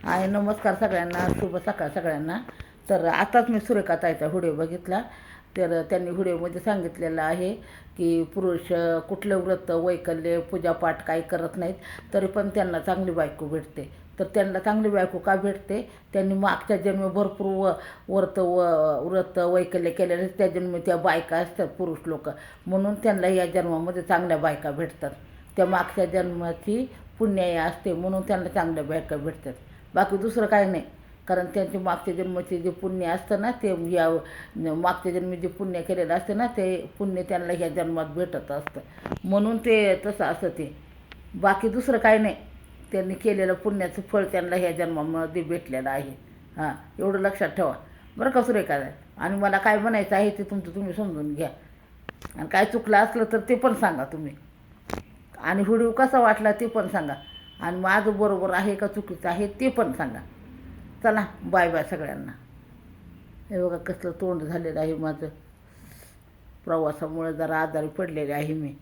आहे. नमस्कार सगळ्यांना, शुभ सकाळ सगळ्यांना. तर आताच मी सुरेखा ताईचा व्हिडिओ बघितला. तर त्यांनी व्हिडिओमध्ये सांगितलेलं आहे की पुरुष कुठलं व्रत, वैकल्य, पूजापाठ काही करत नाहीत तरी पण त्यांना चांगली बायको भेटते. तर त्यांना चांगली बायको का भेटते? त्यांनी मागच्या जन्मी भरपूर व्रत वैकल्य केलेले, त्या जन्मी त्या बायका असतात पुरुष लोक, म्हणून त्यांना या जन्मामध्ये चांगल्या बायका भेटतात. त्या मागच्या जन्माची पुण्याई असते म्हणून त्यांना चांगल्या बायका भेटतात. बाकी दुसरं काही नाही. कारण त्यांचे मागच्या जन्माचे जे पुण्य असतं ना, ते या मागच्या जन्मी जे पुण्य केलेलं असतं ना, ते पुण्य त्यांना ह्या जन्मात भेटत असतं, म्हणून ते तसं असतं ते. बाकी दुसरं काही नाही. त्यांनी केलेलं पुण्याचं फळ त्यांना ह्या जन्मामध्ये भेटलेलं आहे. हां, एवढं लक्षात ठेवा बरं का सुरेखा. आणि मला काय म्हणायचं आहे ते तुमचं तुम्ही समजून घ्या. आणि काय चुकलं असलं तर ते पण सांगा तुम्ही. आणि व्हिडिओ कसा वाटला ते पण सांगा. आणि माझं बरोबर आहे का चुकीचं आहे ते पण सांगा. चला, बाय बाय सगळ्यांना. हे बघा कसलं तोंड झालेलं आहे माझं. प्रवासामुळे जरा आजारी पडलेले आहे मी.